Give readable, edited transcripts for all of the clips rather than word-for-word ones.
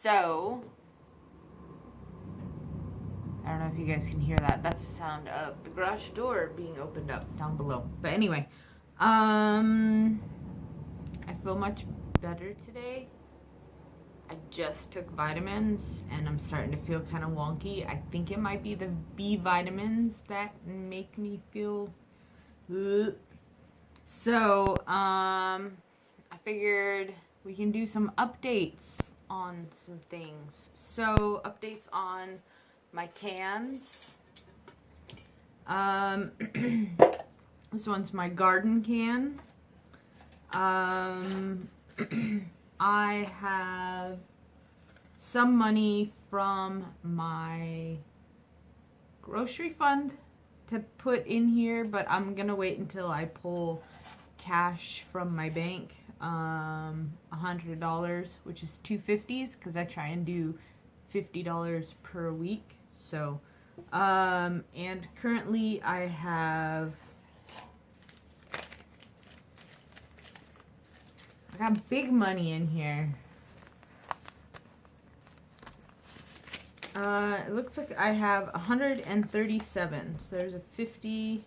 So, I don't know if you guys can hear that. That's the sound of the garage door being opened up down below. But anyway, I feel much better today. I just took vitamins and I'm starting to feel kind of wonky. I think it might be the B vitamins that make me feel. So, I figured we can do some updates on some things. So, updates on my cans. This one's my garden can. I have some money from my grocery fund to put in here, but I'm gonna wait until I pull cash from my bank. $100, which is $250s, because I try and do $50 per week. So, and currently I got big money in here. It looks like I have 137. So there's a 50,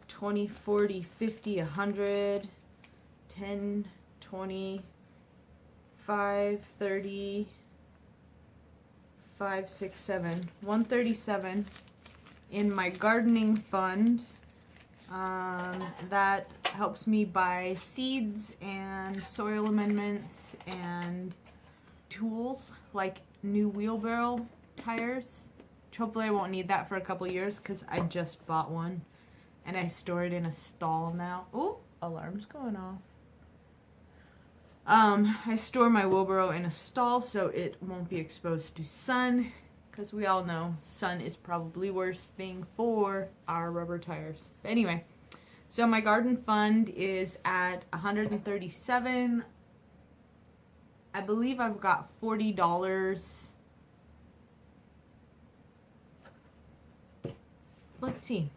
20, 40, 50, 100, 10, 20, 5, 30, 5, 6, 7. 137 in my gardening fund. That helps me buy seeds and soil amendments and tools like new wheelbarrow tires. Hopefully I won't need that for a couple years because I just bought one and I store it in a stall now. Oh, alarm's going off. I store my wheelbarrow in a stall so it won't be exposed to sun, because we all know sun is probably worst thing for our rubber tires. But anyway, so my garden fund is at 137. I believe I've got $40. Let's see.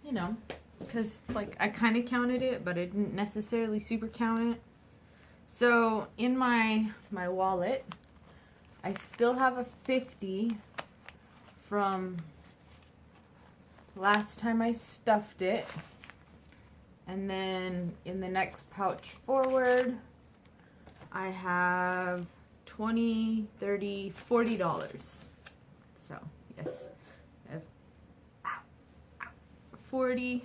You know, because like I kind of counted it, but I didn't necessarily super count it. So in my wallet, I still have a 50 from last time I stuffed it. And then in the next pouch forward, I have 20, 30, $40. So, yes, I have $40.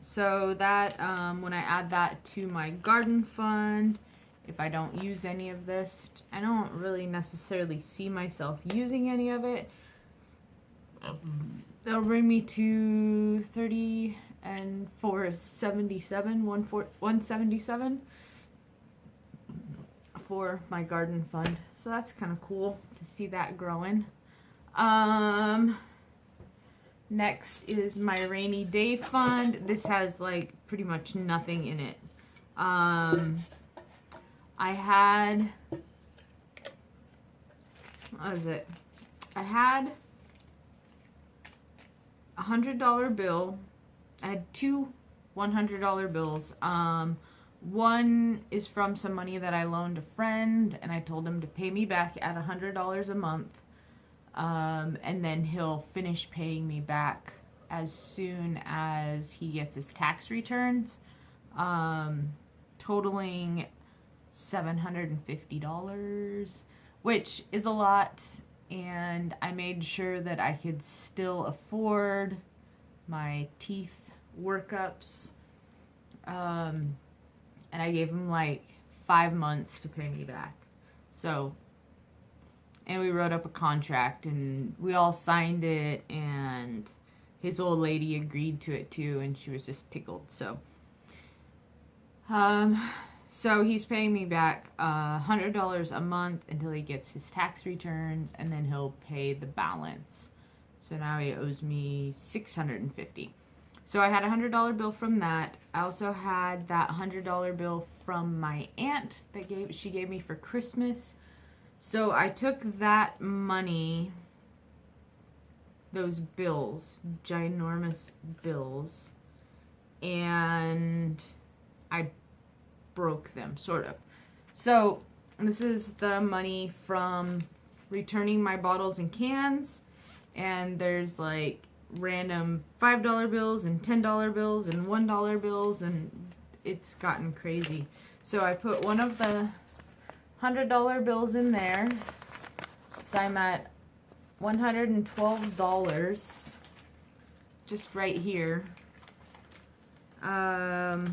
So that, when I add that to my garden fund, if I don't use any of this, I don't really necessarily see myself using any of it. That'll bring me to 30 and 477, 177 for my garden fund. So that's kind of cool to see that growing. Next is my rainy day fund. This has like pretty much nothing in it. I had, what was it? I had a $100 bill. I had two $100 bills. One is from some money that I loaned a friend, and I told him to pay me back at $100 a month. And then he'll finish paying me back as soon as he gets his tax returns, totaling $750, which is a lot, and I made sure that I could still afford my teeth workups, and I gave him like 5 months to pay me back. So, and we wrote up a contract and we all signed it, and his old lady agreed to it too, and she was just tickled. So so he's paying me back $100 a month until he gets his tax returns, and then he'll pay the balance. So now he owes me $650. So I had a $100 bill from that. I also had that $100 bill from my aunt that she gave me for Christmas. So I took that money, those bills, ginormous bills, and I broke them, sort of. So this is the money from returning my bottles and cans, and there's like random $5 bills and $10 bills and $1 bills, and it's gotten crazy. So I put one of the $100 bills in there, so I'm at $112 just right here. Part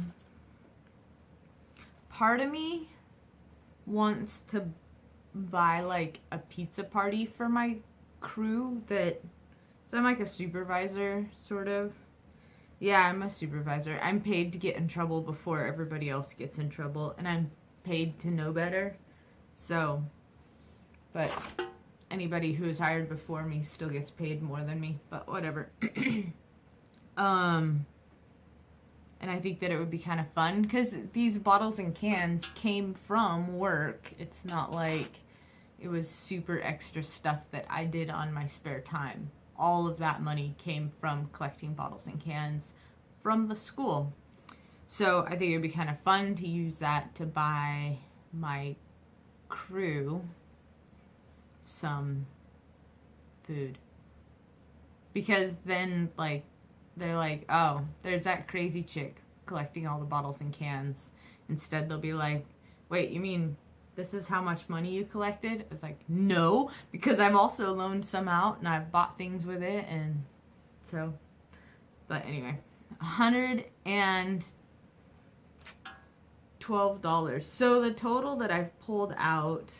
of me wants to buy like a pizza party for my crew that, so I'm like a supervisor, sort of. Yeah, I'm a supervisor. I'm paid to get in trouble before everybody else gets in trouble, and I'm paid to know better. So, but anybody who is hired before me still gets paid more than me, but whatever. And I think that it would be kind of fun, because these bottles and cans came from work. It's not like it was super extra stuff that I did on my spare time. All of that money came from collecting bottles and cans from the school. So I think it would be kind of fun to use that to buy my crew some food. Because then, like, they're like, oh, there's that crazy chick collecting all the bottles and cans. Instead, they'll be like, wait, you mean this is how much money you collected? I was like, no, because I've also loaned some out and I've bought things with it, and so, but anyway, $112. So the total that I've pulled out,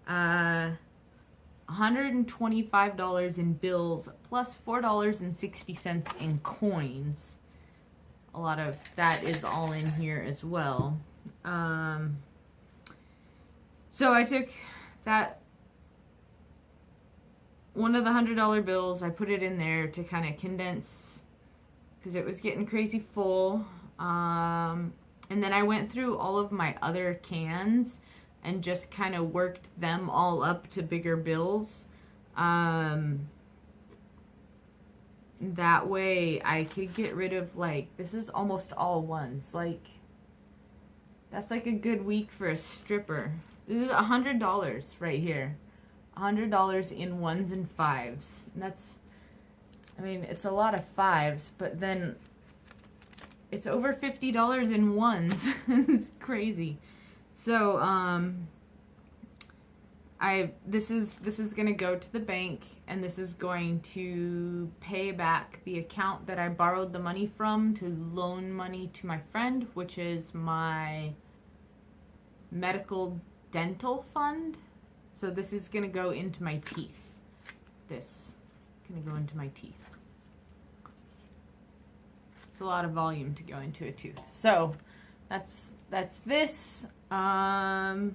$125 in bills plus $4.60 in coins. A lot of that is all in here as well. So I took that, one of the $100 bills, I put it in there to kind of condense, because it was getting crazy full. And then I went through all of my other cans and just kind of worked them all up to bigger bills. That way I could get rid of, like, this is almost all ones. Like, that's like a good week for a stripper. This is $100 right here. $100 in ones and fives. And that's, I mean, it's a lot of fives, but then it's over $50 in ones. It's crazy. So, this is gonna go to the bank, and this is going to pay back the account that I borrowed the money from to loan money to my friend, which is my medical dental fund. So this is gonna go into my teeth. This is gonna go into my teeth. It's a lot of volume to go into a tooth. So that's this. And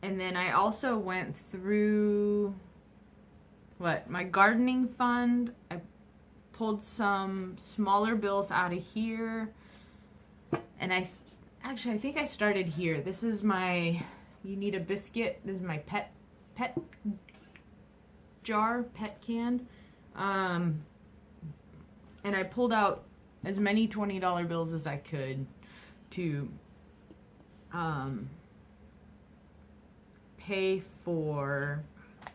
then I also went through my gardening fund. I pulled some smaller bills out of here, and I think I started here. This is my You Need a Biscuit. This is my pet jar, pet can. And I pulled out as many $20 bills as I could to pay for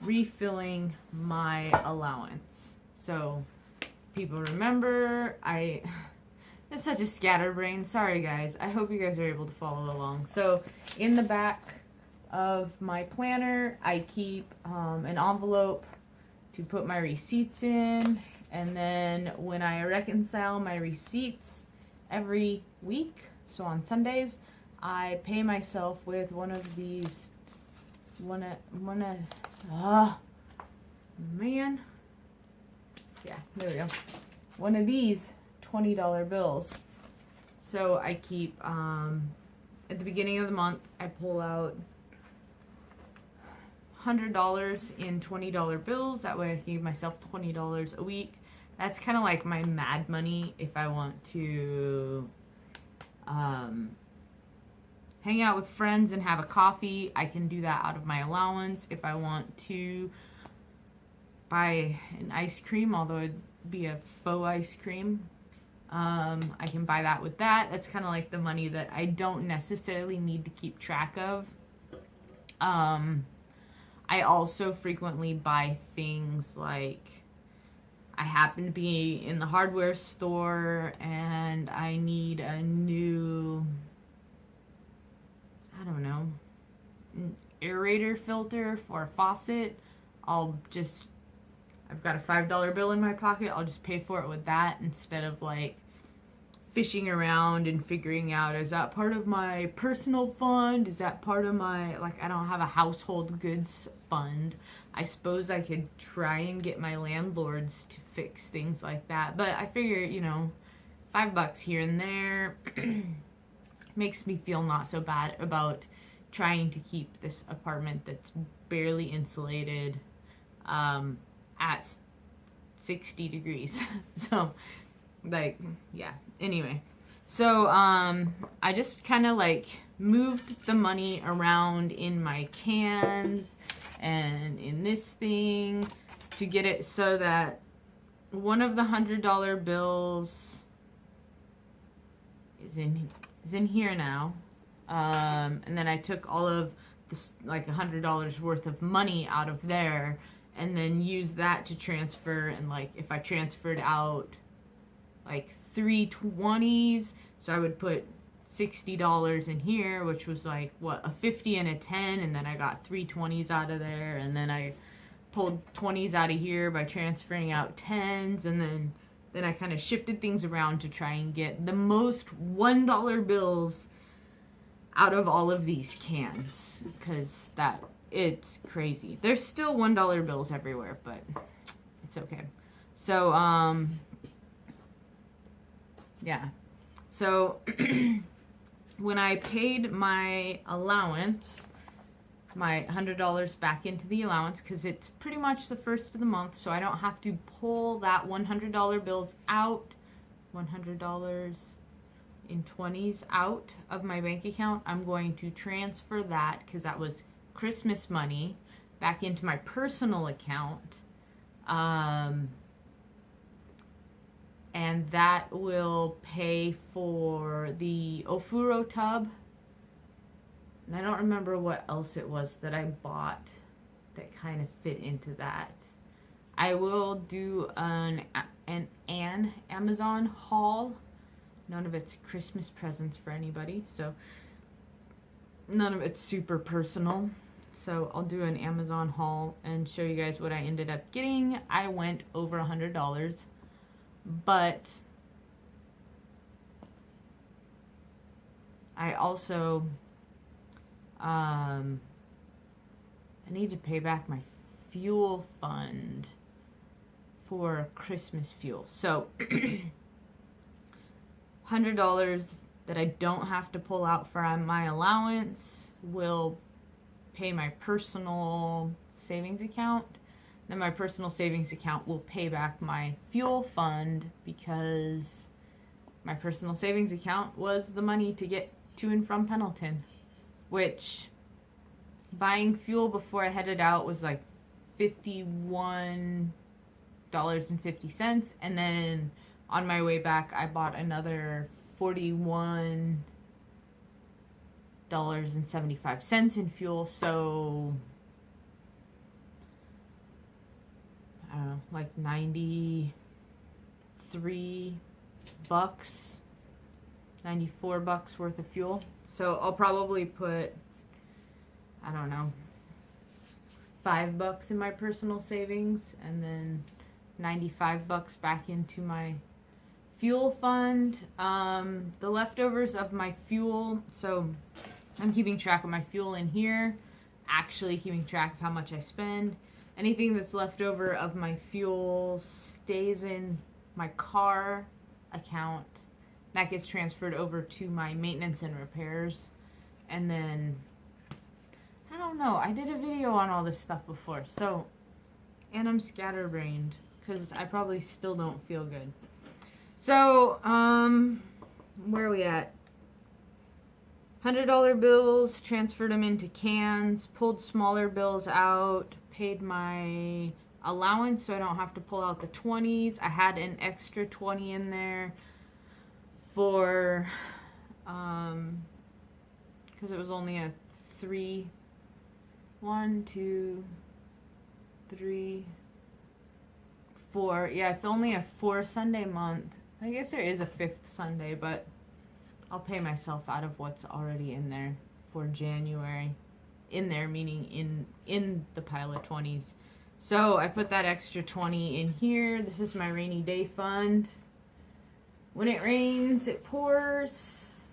refilling my allowance. So people remember, it's such a scatterbrain. Sorry guys. I hope you guys are able to follow along. So in the back of my planner, I keep an envelope to put my receipts in, and then when I reconcile my receipts every week, so on Sundays, I pay myself with one of these, yeah, there we go, one of these $20 bills. So I keep, at the beginning of the month, I pull out $100 in $20 bills. That way I can give myself $20 a week. That's kind of like my mad money if I want to hang out with friends and have a coffee. I can do that out of my allowance. If I want to buy an ice cream, although it'd be a faux ice cream, I can buy that with that. That's kind of like the money that I don't necessarily need to keep track of. I also frequently buy things like, I happen to be in the hardware store and I need a new, I don't know, an aerator filter for a faucet. I've got a $5 bill in my pocket. I'll just pay for it with that instead of like fishing around and figuring out, is that part of my personal fund? Is that part of my, like, I don't have a household goods fund. I suppose I could try and get my landlords to fix things like that. But I figure, you know, $5 here and there makes me feel not so bad about trying to keep this apartment that's barely insulated at 60 degrees. So, like, yeah. Anyway, so I just kind of like moved the money around in my cans and in this thing to get it so that one of the $100 bills is in here now. And then I took all of this, like $100 worth of money out of there, and then used that to transfer. And like, if I transferred out like 3 20s, so I would put $60 in here, which was like what, a 50 and a 10, and then I got 3 20s out of there, and then I pulled 20s out of here by transferring out 10s, and then I kind of shifted things around to try and get the most $1 bills out of all of these cans, because it's crazy. There's still $1 bills everywhere, but it's okay. So yeah. So when I paid my allowance, my $100 back into the allowance, because it's pretty much the first of the month, so I don't have to pull that $100 bills out, $100 in 20s out of my bank account. I'm going to transfer that, because that was Christmas money, back into my personal account. And that will pay for the Ofuro tub. And I don't remember what else it was that I bought that kind of fit into that. I will do an Amazon haul. None of it's Christmas presents for anybody, so none of it's super personal. So I'll do an Amazon haul and show you guys what I ended up getting. I went over $100. But I also I need to pay back my fuel fund for Christmas fuel. So $100 that I don't have to pull out for my allowance will pay my personal savings account. Then my personal savings account will pay back my fuel fund, because my personal savings account was the money to get to and from Pendleton, which buying fuel before I headed out was like $51.50, and then on my way back I bought another $41.75 in fuel. So I don't know, like $93, $94 worth of fuel. So I'll probably put, I don't know, $5 in my personal savings, and then $95 back into my fuel fund. The leftovers of my fuel, so I'm keeping track of my fuel in here, actually keeping track of how much I spend. Anything that's left over of my fuel stays in my car account. That gets transferred over to my maintenance and repairs. And then, I don't know, I did a video on all this stuff before. So, and I'm scatterbrained, because I probably still don't feel good. So, where are we at? $100 bills, transferred them into cans, pulled smaller bills out, paid my allowance so I don't have to pull out the 20s. I had an extra 20 in there. for, because it was only a 1, 2, 3, 4. Yeah, it's only a 4 Sunday month. I guess there is a 5th Sunday, but I'll pay myself out of what's already in there for January. In there, meaning in the pile of 20s. So I put that extra 20 in here. This is my rainy day fund. When it rains, it pours.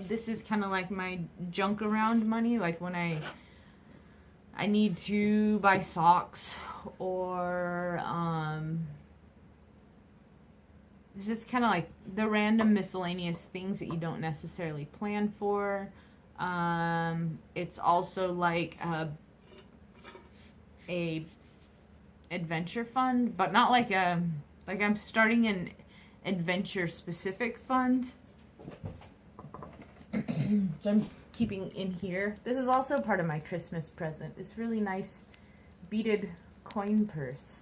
This is kind of like my junk around money, like when I need to buy socks, or it's just kind of like the random miscellaneous things that you don't necessarily plan for. It's also like a adventure fund, but not like I'm starting an adventure specific fund. So I'm keeping in here. This is also part of my Christmas present. This really nice beaded coin purse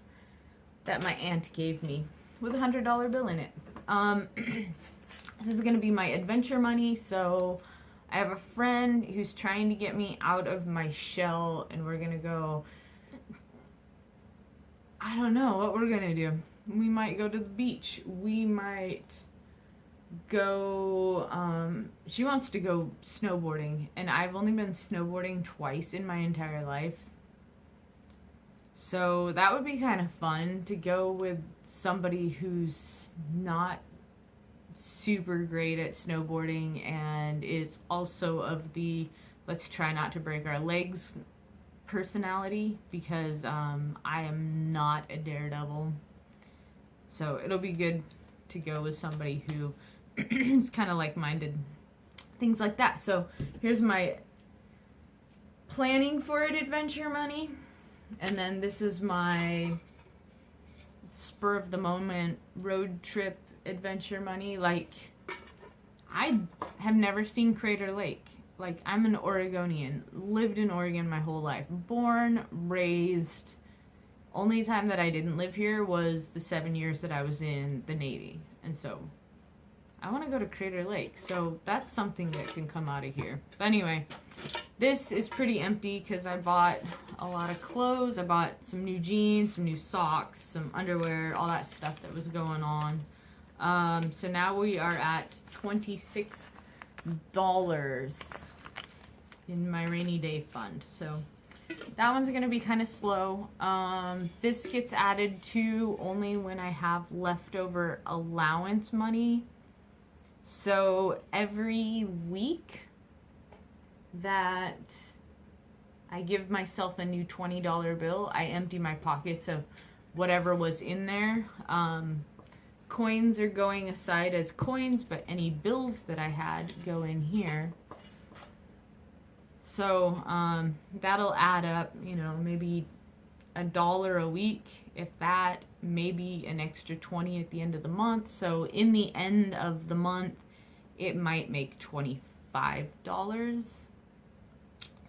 that my aunt gave me with a $100 bill in it. This is going to be my adventure money. So I have a friend who's trying to get me out of my shell, and we're going to go, I don't know what we're going to do. We might go to the beach. We might go, she wants to go snowboarding, and I've only been snowboarding twice in my entire life. So that would be kind of fun to go with somebody who's not super great at snowboarding and is also of the let's try not to break our legs personality, because I am not a daredevil. So it'll be good to go with somebody who is kind of like-minded, things like that. So here's my planning for it adventure money, and then this is my spur of the moment road trip adventure money. Like, I have never seen Crater Lake. Like, I'm an Oregonian, lived in Oregon my whole life, born, raised. Only time that I didn't live here was the 7 years that I was in the Navy. And so I want to go to Crater Lake. So that's something that can come out of here. But anyway, this is pretty empty because I bought a lot of clothes. I bought some new jeans, some new socks, some underwear, all that stuff that was going on. So now we are at $26 in my rainy day fund. So that one's going to be kind of slow. This gets added to only when I have leftover allowance money. So every week that I give myself a new $20 bill, I empty my pockets of whatever was in there. Coins are going aside as coins, but any bills that I had go in here. So that'll add up, you know, maybe $1 a week, if that, maybe an extra 20 at the end of the month. So in the end of the month, it might make $25.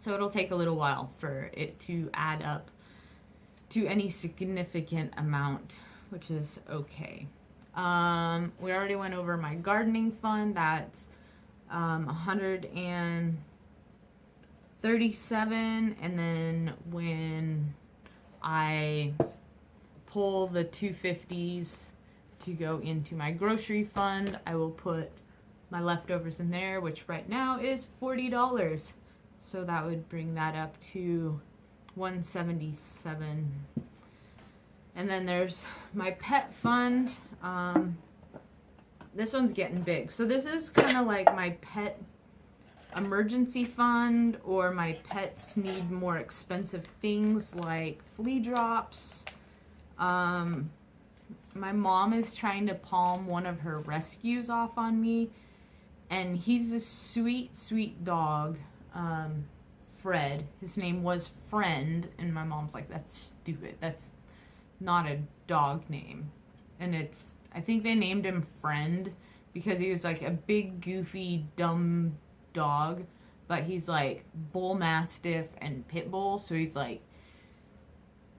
So it'll take a little while for it to add up to any significant amount, which is okay. We already went over my gardening fund. That's 137, and then when I pull the 250s to go into my grocery fund, I will put my leftovers in there, which right now is $40. So that would bring that up to 177. And then there's my pet fund. This one's getting big. So this is kind of like my pet emergency fund, or my pets need more expensive things like flea drops. My mom is trying to palm one of her rescues off on me, and he's a sweet, sweet dog. Fred. His name was Friend, and my mom's like, that's stupid. That's not a dog name. And I think they named him Friend because he was like a big, goofy, dumb dog, but he's like bull mastiff and pit bull, so he's like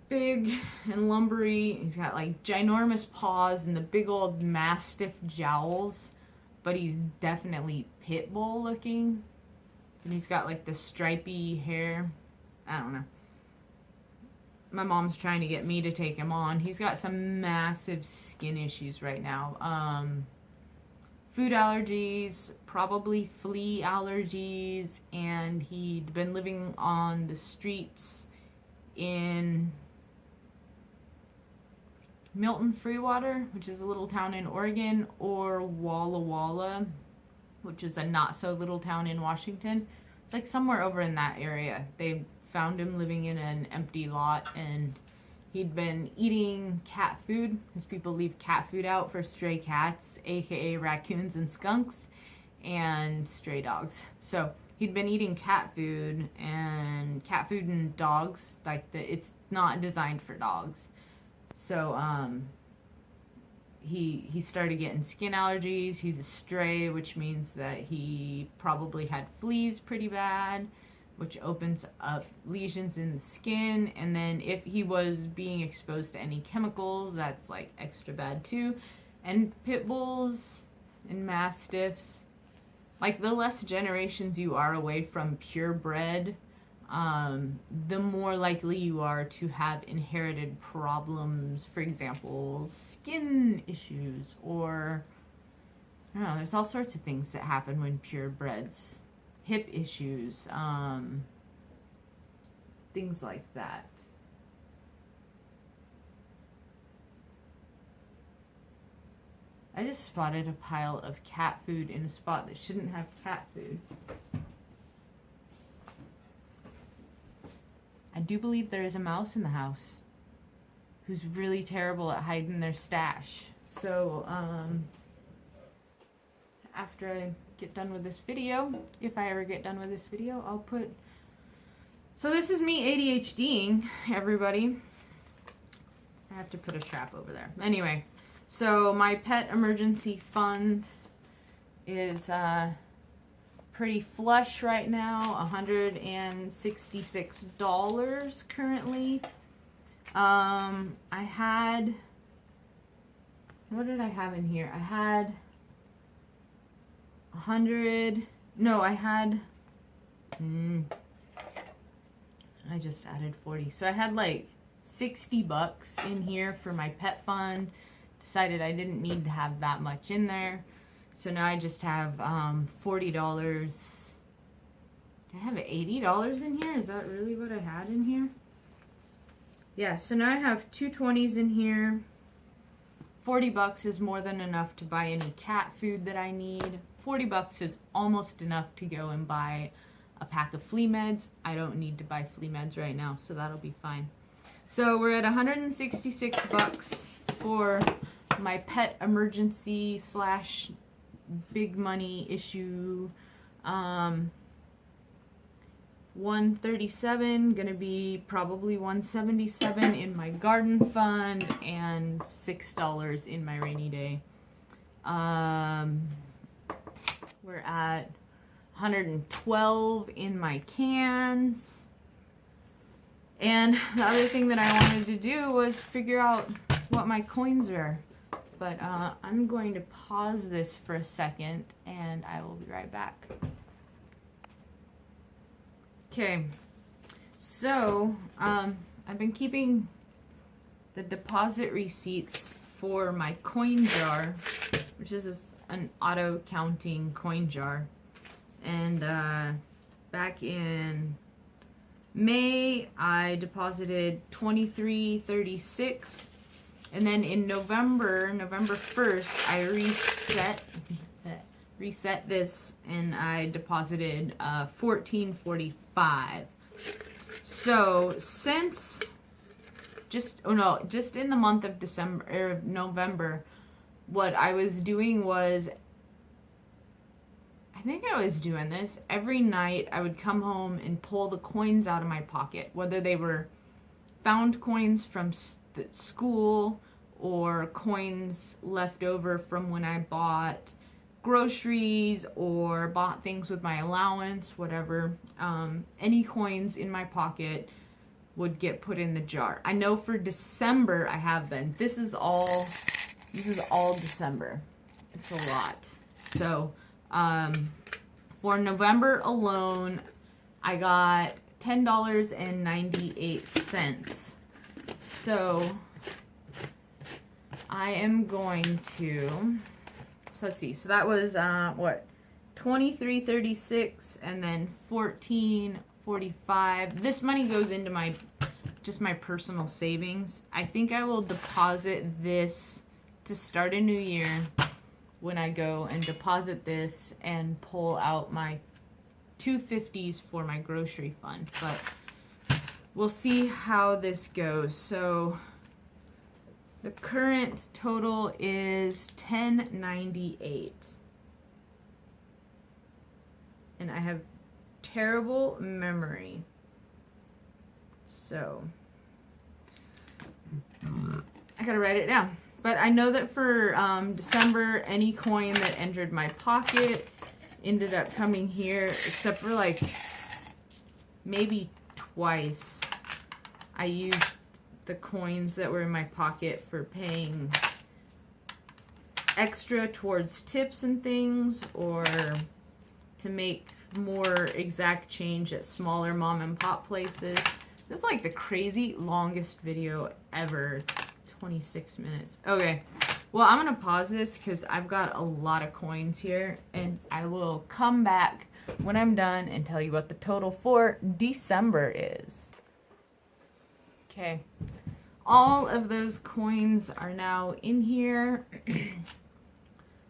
big and lumbery. He's got like ginormous paws and the big old mastiff jowls, but he's definitely pit bull looking. And he's got like the stripy hair. I don't know. My mom's trying to get me to take him on. He's got some massive skin issues right now. Food allergies, probably flea allergies, and he'd been living on the streets in Milton Freewater, which is a little town in Oregon, or Walla Walla, which is a not so little town in Washington. It's like somewhere over in that area. They found him living in an empty lot, and he'd been eating cat food, because people leave cat food out for stray cats, aka raccoons and skunks, and stray dogs. So he'd been eating cat food and dogs, like it's not designed for dogs. So he started getting skin allergies. He's a stray, which means that he probably had fleas pretty bad, which opens up lesions in the skin. And then if he was being exposed to any chemicals, that's like extra bad too. And pit bulls and mastiffs, like the less generations you are away from purebred, the more likely you are to have inherited problems. For example, skin issues, or I don't know, there's all sorts of things that happen when purebreds. Hip issues, things like that. I just spotted a pile of cat food in a spot that shouldn't have cat food. I do believe there is a mouse in the house who's really terrible at hiding their stash. So, after I get done with this video, if I ever get done with this video, I'll put... So this is me ADHDing, everybody. I have to put a trap over there. Anyway, so my pet emergency fund is pretty flush right now, $166 currently. I had... What did I have in here? I had... I just added 40. So I had like $60 in here for my pet fund. Decided I didn't need to have that much in there. So now I just have $40. Did I have $80 in here? Is that really what I had in here? Yeah, so now I have two 20s in here. $40 is more than enough to buy any cat food that I need. $40 is almost enough to go and buy a pack of flea meds. I don't need to buy flea meds right now, so that'll be fine. So we're at $166 for my pet emergency slash big money issue. 137, gonna be probably 177 in my garden fund, and $6 in my rainy day. We're at 112 in my cans. And the other thing that I wanted to do was figure out what my coins are. But I'm going to pause this for a second, and I will be right back. Okay, so I've been keeping the deposit receipts for my coin jar, which is an auto counting coin jar. And back in May, I deposited $23.36, and then in November 1st, I reset this, and I deposited $14.45. So since just in the month of November, what I was doing was, I think I was doing this every night. I would come home and pull the coins out of my pocket, whether they were found coins from school or coins left over from when I bought groceries or bought things with my allowance, whatever. Any coins in my pocket would get put in the jar. I know for December I have been. This is all December. It's a lot. So for November alone, I got $10.98. So I am going to, so let's see, so that was what, $23.36 and then $14.45. This money goes into my personal savings. I think I will deposit this to start a new year when I go and deposit this and pull out my $250s for my grocery fund. But we'll see how this goes. So the current total is $10.98. And I have terrible memory. So I gotta write it down. But I know that for December, any coin that entered my pocket ended up coming here, except for like maybe twice. I used the coins that were in my pocket for paying extra towards tips and things, or to make more exact change at smaller mom and pop places. This is like the crazy longest video ever. It's 26 minutes. Okay, well, I'm gonna pause this because I've got a lot of coins here, and I will come back when I'm done and tell you what the total for December is. Okay, all of those coins are now in here.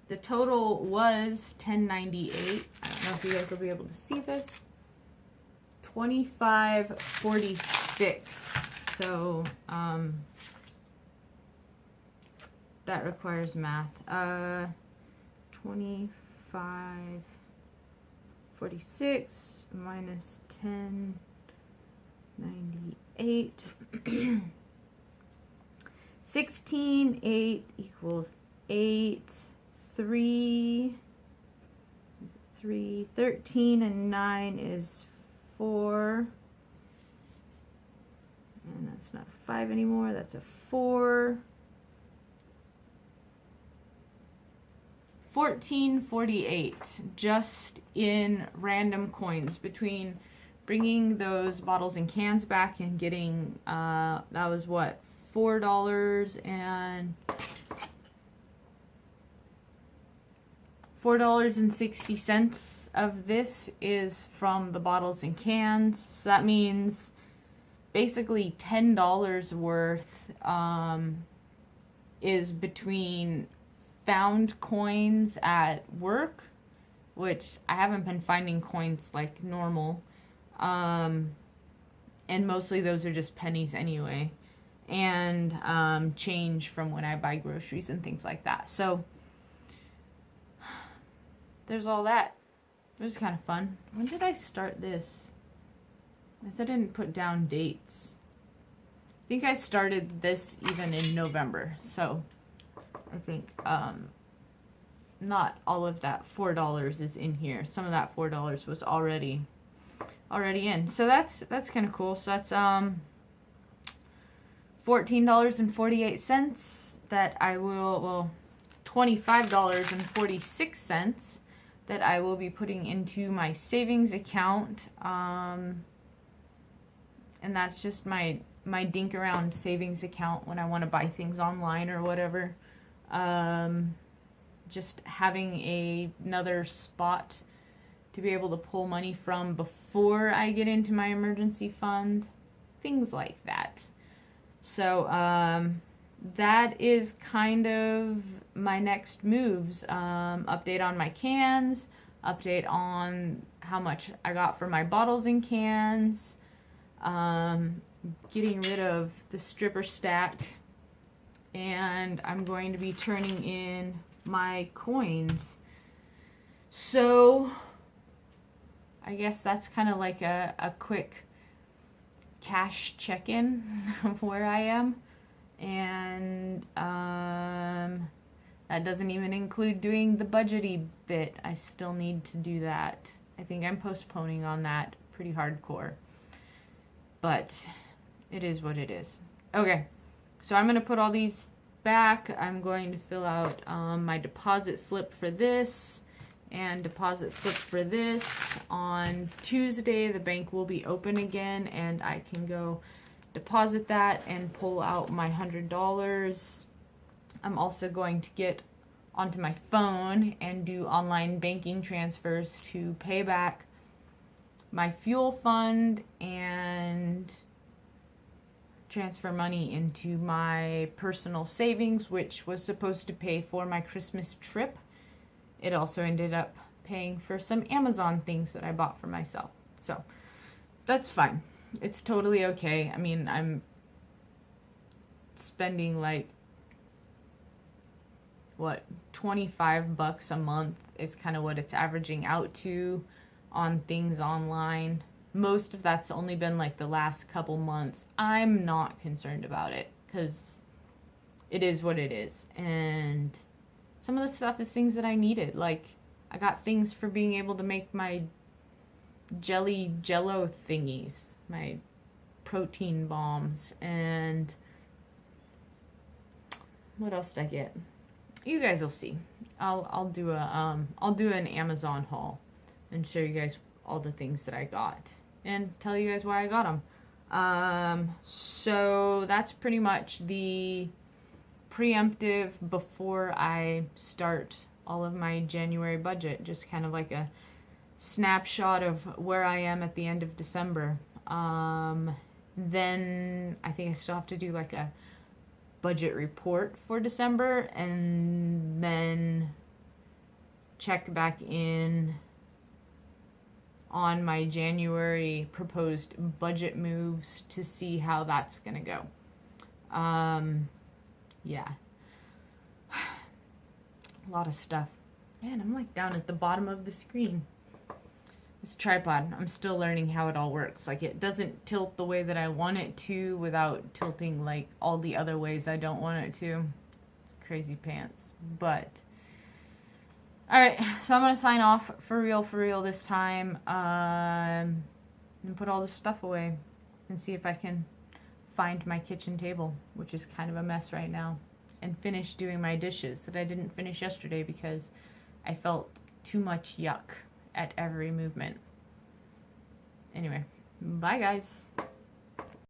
The total was $10.98. I don't know if you guys will be able to see this. $25.46. So that requires math. 25.46 minus 10.98. 16.8 equals 8. 3, 13 and 9 is 4, and that's not a 5 anymore, that's a 4. 14.48 just in random coins between bringing those bottles and cans back and getting that was what, $4.60 of this is from the bottles and cans. So that means basically $10 worth is between found coins at work, which I haven't been finding coins like normal, and mostly those are just pennies anyway, and change from when I buy groceries and things like that. So there's all that. It was kind of fun. When did I start this? I didn't put down dates. I think I started this even in November. So I think not all of that $4 is in here. Some of that $4 was already in. So that's kind of cool. So that's $14.48 that I will, well, $25.46 that I will be putting into my savings account, and that's just my dink around savings account when I want to buy things online or whatever. Just having another spot to be able to pull money from before I get into my emergency fund, things like that. So that is kind of my next moves. Update on my cans, update on how much I got for my bottles and cans, getting rid of the stripper stack, and I'm going to be turning in my coins. So I guess that's kind of like a quick cash check-in of where I am. And that doesn't even include doing the budgety bit. I still need to do that. I think I'm postponing on that pretty hardcore. But it is what it is. Okay, so I'm going to put all these back. I'm going to fill out my deposit slip for this. and deposit slip for this. On Tuesday, the bank will be open again, and I can go deposit that and pull out my $100. I'm also going to get onto my phone and do online banking transfers to pay back my fuel fund and transfer money into my personal savings, which was supposed to pay for my Christmas trip. It also ended up paying for some Amazon things that I bought for myself. So that's fine. It's totally okay. I mean, I'm spending like, what, $25 a month is kind of what it's averaging out to on things online. Most of that's only been like the last couple months. I'm not concerned about it because it is what it is. And some of the stuff is things that I needed. Like, I got things for being able to make my jello thingies, my protein bombs, and what else did I get? You guys will see. I'll do an Amazon haul and show you guys all the things that I got and tell you guys why I got them. So that's pretty much the preemptive before I start all of my January budget. Just kind of like a snapshot of where I am at the end of December. Then I think I still have to do like a budget report for December and then check back in on my January proposed budget moves to see how that's gonna go. Yeah. A lot of stuff. Man, I'm like down at the bottom of the screen. This tripod, I'm still learning how it all works. Like, it doesn't tilt the way that I want it to without tilting like all the other ways I don't want it to. Crazy pants. But alright, so I'm gonna sign off for real this time. And put all this stuff away and see if I can find my kitchen table, which is kind of a mess right now, and finish doing my dishes that I didn't finish yesterday because I felt too much yuck at every movement. Anyway, bye guys.